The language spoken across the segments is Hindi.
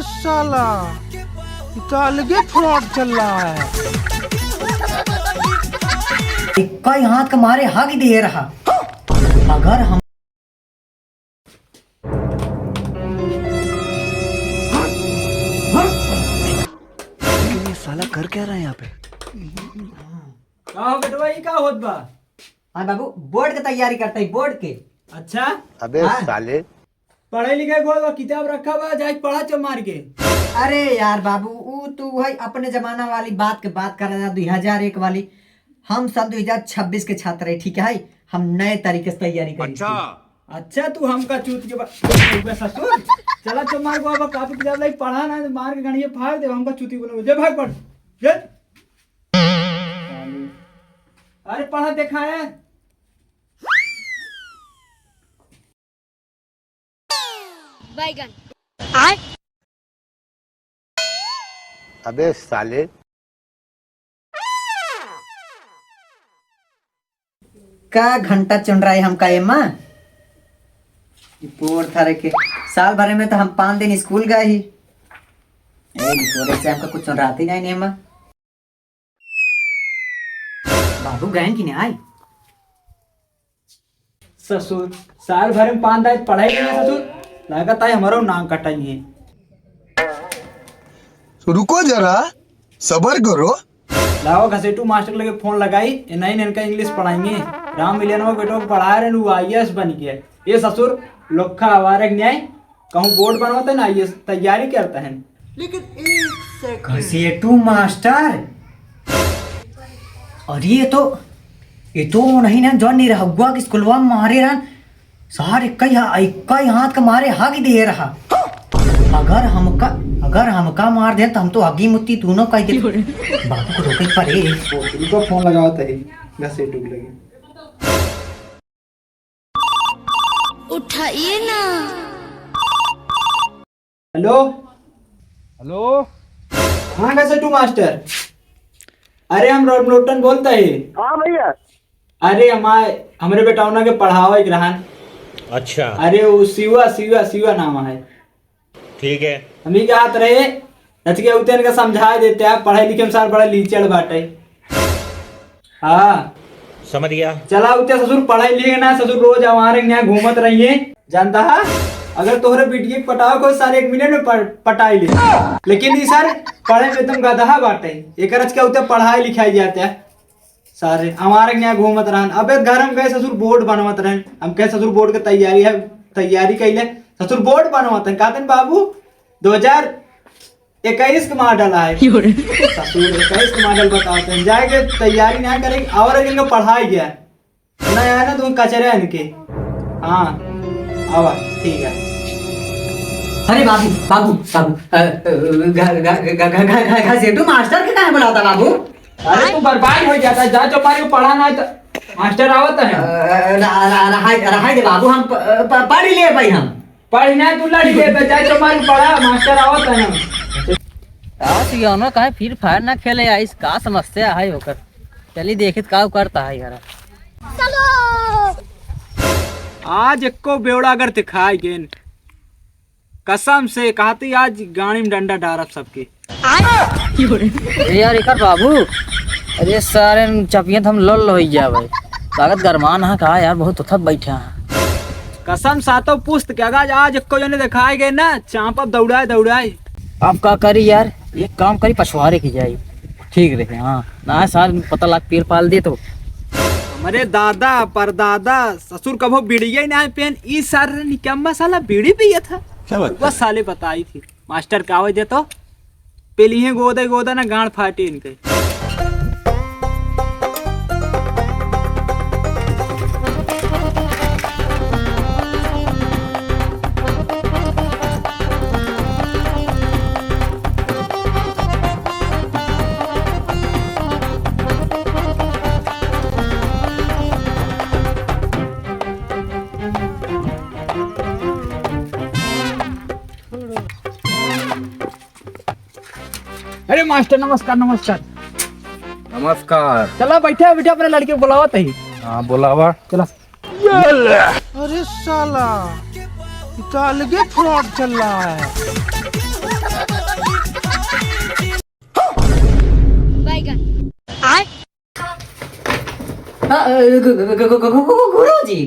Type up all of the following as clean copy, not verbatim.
साला तो अलगे फ्रॉड चल रहा है। इक्का हाथ का मारे हक दे रहा। अगर हम ये साला कर क्या रहा है यहाँ पे? का हो बेटवा ये का होत बा? हाँ बाबू बोर्ड की तैयारी करता है बोर्ड के। अच्छा अबे हाँ। साले पढ़ाई लिखाई को किताब रखा बा जाके पढ़ा चो मार के। अरे यार बाबू वो तू भाई अपने जमाना वाली बात के बात कर रहा 2001 वाली। हम सन 2026 के छात्र है ठीक है। हम नए तरीके से तैयारी करी। अच्छा तू हमका चूत के ससुर चला चो मार को अब कापी किताब लाई पढ़ा ना मार के गणिये फाड़ दे हमका चूती बोलो जे भाग पढ़ जे। अरे पढ़ा देखा है बैगन अबे साले का घंटा चुन रहा है हमका ये माँ बोर्ड थारे के साल भर में तो हम 5 दिन स्कूल गए ही। से हमका कुछ सुन रहा ही नहीं माँ। बाबू गए कि नहीं आए? ससुर साल भर में 5 दिन पढ़ाई के ससुर लगातार हमारा नाम कटाई है। रुको जरा सबर करो। लाओ घसेटू मास्टर लगे फोन लगाई नहीं इनका इंग्लिश पढ़ाएंगे। राम मिलियन बेटो को पढ़ा रहे वो IAS बन गया। ये ससुर लोखा आवारक न्याय कहूँ बोर्ड बनवाते ना IAS तैयारी करता है। घसेटू मास्टर और ये तो नहीं ना जो नहीं रहा हुआ कि स्कूलवा में मारे रहा सारे कई हाथ का मारे हक दे रहा। अगर हमका मार दे तो हम तो आगी मुत्ती दोनों कह दे। बाबू को रोके पड़े। उनको फोन लगाता है घसेटू के लगे। उठाइए ना। हेलो हेलो हाँ घसेटू मास्टर। अरे हम रोटन बोलते है। हाँ भैया। अरे हमारे बेटावना के पढ़ावा एक रहन। अच्छा अरे वो सिवा नाम है। ठीक है। हम ही क्या हाथ रहे रच के उतन का समझा देते हैं पढ़ाई लिखे में सार बड़ा लीचड़ बाटे। हाँ समझ गया। चला उते ससुर पढ़ाई लिखे ना ससुर रोज हमारे यहाँ घूमत रहिए जानता है। अगर तोहरे बिटिया पटाओ को सारे 1 मिनट में पटाई ले लेकिन ये सर पढ़े में तुम गधा बाटे एक रच के उते पढ़ाई लिखाई जाते हैं सारे हमारे यहाँ घूमत रहन। अबे घर हम गए ससुर बोर्ड बनवत रहन। हम कहे ससुर बोर्ड के तैयारी कैले ससुर बोर्ड बनवत है कहते बाबू 2021 का मॉडल है। ससुर 21 का मॉडल बताते हैं जाके तैयारी ना करेंगे और इनको पढ़ाई गया ना आया ना तुम कचरे इनके। हाँ आवा ठीक है। अरे बाबू घसेटू मास्टर के कहाँ बुलाता बाबू? अरे तू बर्बाद हो जाता है जा जो हमारे को पढ़ाना है तो मास्टर आवत है। रहा दे बाबू हम पढ़ लिए भाई हम पढ़ना तू लड़ी ले जा जो हमारे को पढ़ा मास्टर आवत है ना। कहे फिर फायर ना खेले आइस का समस्या है होकर चली देखे का करता है यार। आज एको बेवड़ा अगर दिखाई गेन कसम से कहती आज गाड़ी में डंडा डारब सबके। यार एक बाबू अरे सारे चपिया हम लोल हो जावे लागत गरमान है कहा यार बहुत थक बैठे हैं। कसम सातों पुस्त के अगर आज एको जने दिखाई गए ना चांप अब दौड़ाए। अब का करी यार एक काम करी पछुआरे की जाए ठीक रहे। हाँ ना साल पता लग पेड़ पाल दे तो हमारे दादा परदादा ससुर कभो बीड़िया ही ना पेन इस सारे निकम्मा साला बीड़ी पिया था। बस साले बताई थी मास्टर का आवाज दे तो पेली गोदा ना गांड फाटे इनके। अरे मास्टर नमस्कार। नमस्कार। चला बैठे अपने लड़के को बुलावा तही। हाँ बोलावा। चला। अरे साला तो अलगे फ्रॉड चल रहा है।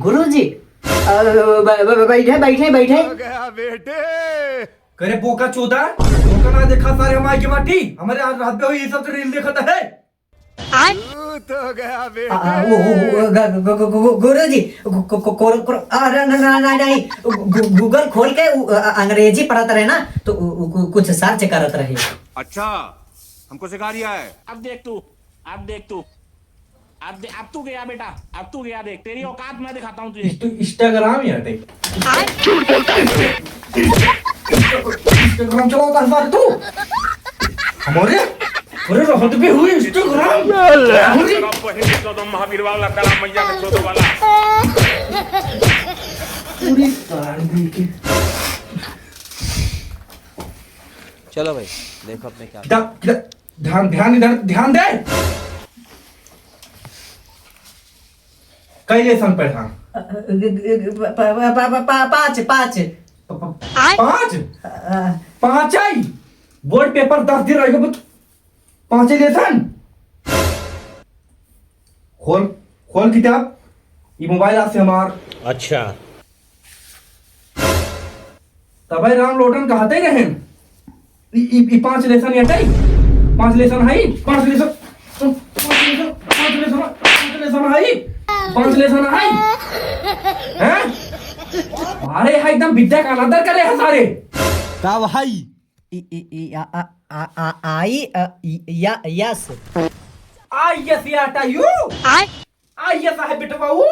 गुरुजी बैठे बैठे करे बोका चोदा बोका ना देखा सारे हमारे की बाटी हमारे आज रात में हुई ये सब तो रील देखा है गुरुजी नहीं गूगल खोल के अंग्रेजी पढ़ते रहे ना तो कुछ सर्च करते रहे। अच्छा हमको सिखा रिया है। अब देख तू अब तू गया बेटा, अब तू गया, देख तेरी औकात मैं दिखाता हूँ तुझे। तू इंस्टाग्राम यार टाइप इंस्टाग्राम चलाता है सारे तू हमारे अरे रहत भी हुई इंस्टाग्राम महावीर वाला कला मैया के छोटो वाला पूरी तार दी के चलो भाई देखो अपने क्या ध्यान ध्यान इधर ध्यान दे कई लेसन पढ़ा पाँच पाँच पाँच पाँच आई बोर्ड पेपर 10 दिन रहेगा पाँच लेसन खोल खोल किताब ये मोबाइल आज से हमार अच्छा तब राम लोटन कहते ही रहे 5 लेसन हटाई 5 लेसन है 5 लेसन 5 लेसन है 5 लेसन है हैं अरे है एकदम विद्या का अनादर करे है सारे का भाई आई यस आई यस याटा यू आई यस है बेटा वो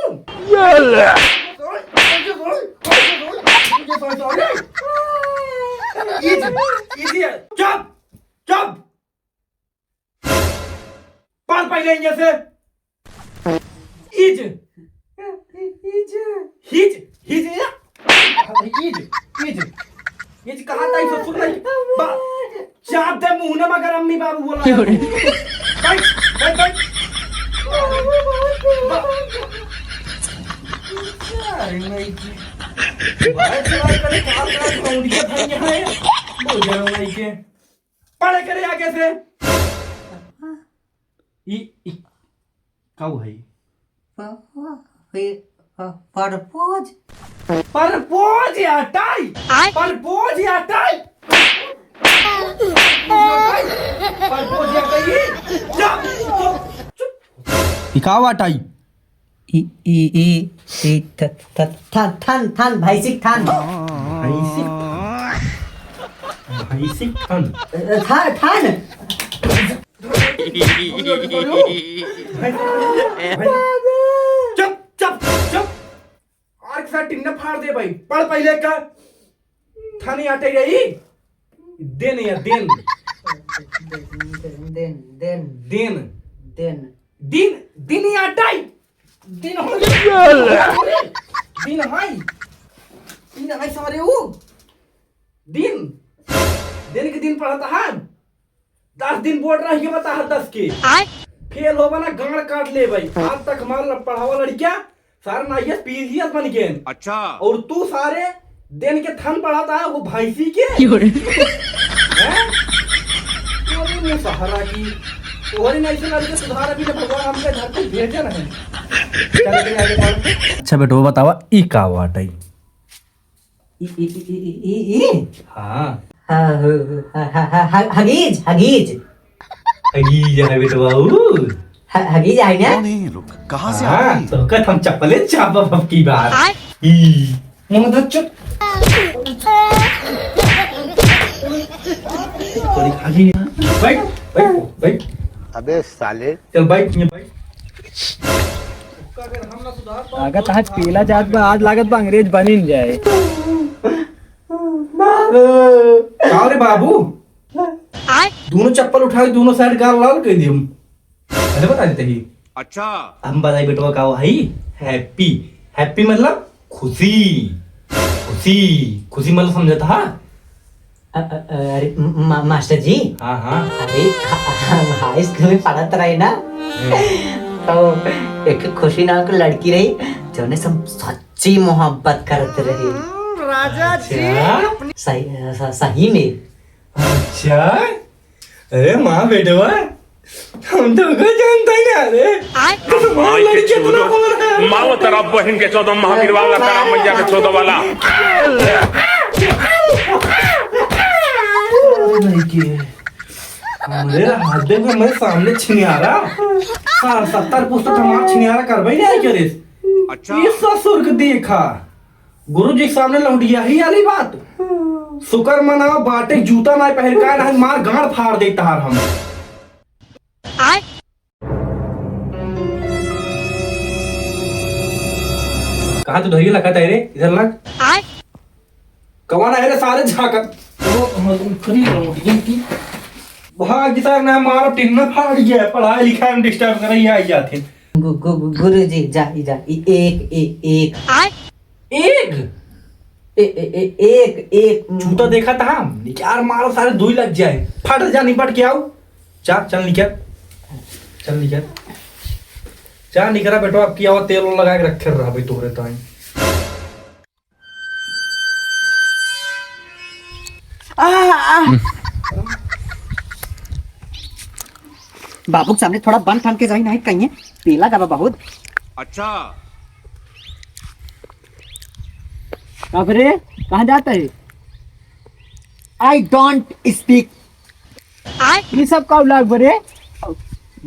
चुप चुप पढ़ पहले जैसे is his his is is कहाँ था इसे सुन रही चाप दे मुंह ने मगर अम्मी बाबू बोला बैठ बैठ बैठ अरे नहीं पढ़े करे आगे से काऊ है परपोज परपोज या टाई परपोज या टाई परपोज या टाई इकावा टाई थन भाईसिक थन भाईसिक थन थन चुप चुप चुप और के साथ टिन्ना फाड़ दे भाई पढ़ पहले का थानी आटे रही दिन या दिन देन देन दिन देन दिन दिन या टाई दिन हो गया दिन हाई सारे वो दिन दिन के दिन पढ़ता है 10 दिन बोर्ड रह के बता है 10 के फेल हो बना गाड़ काट ले भाई आज तक हमारा पढ़ावा लड़कियां सारा नाइएस पीसीएस बन गए अच्छा और तू सारे दिन के थन पढ़ाता है वो भाईसी के हैं तो सहारा की और नहीं से लड़के सुधार अभी भगवान हमके घर पे भेजे रहे चल के आगे पढ़ अच्छा बेटो बतावा ई का वाटई हां हगीज हगीज हगीज है बेटो बाबू हगीज है ना नहीं लोग कहाँ से हाँ तो कत हम चप्पले चापा अब की बार ई मोहम्मद चुप थोड़ी खाली बैठ बैठ बैठ अबे साले चल बैठ ये बैठ लागत आज पीला जात बा आज लागत बा अंग्रेज बनी न जाए क्या रे बाबू दोनों चप्पल उठा के दोनों साइड गाल लाल कर दी हम अरे बता देते ही अच्छा हम बताई बेटवा का है हैप्पी हैप्पी मतलब खुशी खुशी खुशी मतलब समझता है अरे मास्टर जी हाँ हाँ अरे हाई स्कूल में पढ़ते रहे ना तो एक खुशी नाम की लड़की रही जो ने सब सच्ची मोहब्बत करते रहे राजा जी सही में अच्छा अरे माँ बेटवा हम तो को जानता ही नहीं रे तुम्हारा लड़के तो ना बोल रहा है माओ तेरा बहन के 14 महावीर वाला तेरा मैया के 14 वाला मेरा हाथ देखो मेरे सामने छिनियारा 70 पुस्तक हमारा छिनियारा करवाई नहीं आई क्या रे अच्छा ये ससुर के देखा गुरु जी के सामने लौटिया ही वाली बात शुक्र मनाओ बाटे जूता ना पहन का ना मार गांड फाड़ देता हार हम कहाँ तो धैर्य लगा रे इधर लग कवाना है रे सारे झाकर भाग सर ना मारो टिन्ना फाड़ गया पढ़ाई लिखाई में डिस्टर्ब कर रही आई जाते गुरु जी जा एक एक जूता देखा था हम यार मारो सारे दो ही लग जाए फट जा निपट के आओ चल निकल जा निकला बेटो अब किया हुआ तेल लगा के रखे रहा भाई तोरे ताई बाबू के सामने थोड़ा बन ठन के जाई नहीं कहीं पीला का बहुत अच्छा अरे कहाँ जाता है आई डोंट स्पीक ये सब का लाग बरे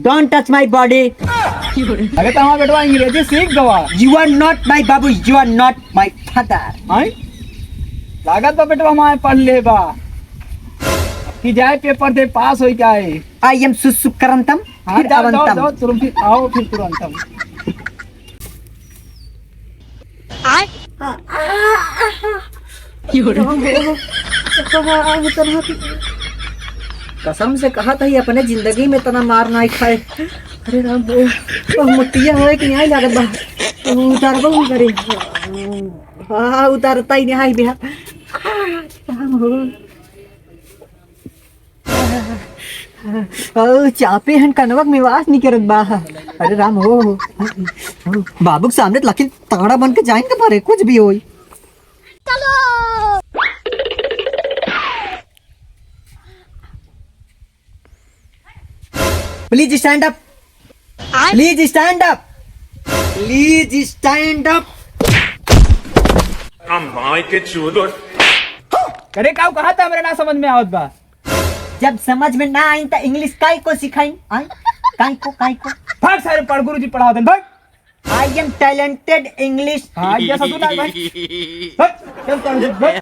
डोंट टच माई बॉडी अगर तो हमारा बेटवा अंग्रेजी सीख गवा यू आर नॉट माई बाबू you are not my father आई लागत तो बेटवा हमारे पढ़ ले बा कि जाए पेपर दे पास हो जाए आई एम सुसुकरंतम हाँ फिर जाओ जाओ अवंतम जाओ तुरंत आओ फिर तुरंत कसम से कहा था ये अपने जिंदगी में तना मार नहीं खाए अरे राम वो मुट्टिया है कि नहीं लागत बा उतार बहु करे हाँ उतारता ही नहीं बिहार चापे हन कनवक निवास नहीं करत बा अरे राम हो बाबू के सामने लकी तगड़ा बन के जाएंगे भरे कुछ भी होई please stand up please stand up please stand up my के चूदो करे का कहा था मेरे ना समझ में आवत बा जब समझ में ना आई तो इंग्लिश काय को सिखाई आई काय को भाग सारे पढ़ गुरुजी पढ़ा देन भाग आई एम टैलेंटेड इंग्लिश हाँ जैसा तू ना भाई भाग चल भाग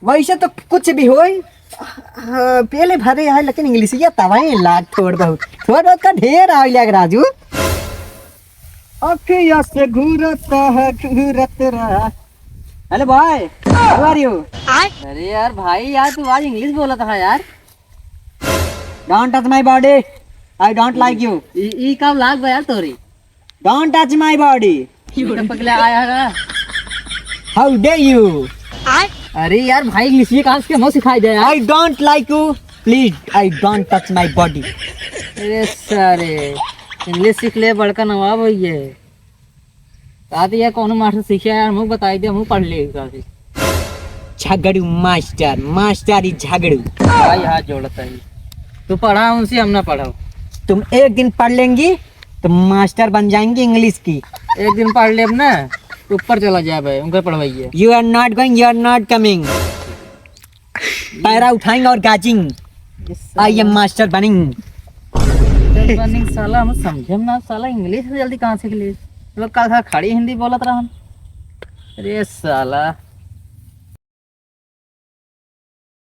वैसे तो कुछ भी होई पहले भरे है लेकिन इंग्लिश ये तवाई लाग थोड़ा बहुत का ढेर आ लग राजू अखिया से घूरत रहा hello boy how are you अरे यार भाई यार तू आज इंग्लिश बोला था यार don't touch my body I don't like you ई कब लाग गया यार तोरी डोंट टच माय बॉडी पगला आया है हाउ डे यू अरे यार भाई इंग्लिश ये कहाँ से हमको सिखाई दे यार I don't like you please I don't touch my body अरे सारे इंग्लिश सीख ले बड़का नवाब हो ये आते यार कौन मास्टर सीखे यार मुझे बताई दे मुझे पढ़ ले काफी झगड़ू मास्टर ही झगड़ू भाई हाथ जोड़ता है तू पढ़ा उनसे हम ना पढ़ाओ तुम एक दिन पढ़ लेंगी तो मास्टर बन जाएंगी इंग्लिश की एक दिन पढ़ ले अब ना ऊपर चला जाए भाई उनको पढ़वाइए you are not going you are not coming para उठाएंगे और गाजिंग आई एम मास्टर बनिंग साला हम समझे ना साला इंग्लिश जल्दी कहाँ सीख ले लोग कल खड़ी हिंदी बोलत रहा अरे साला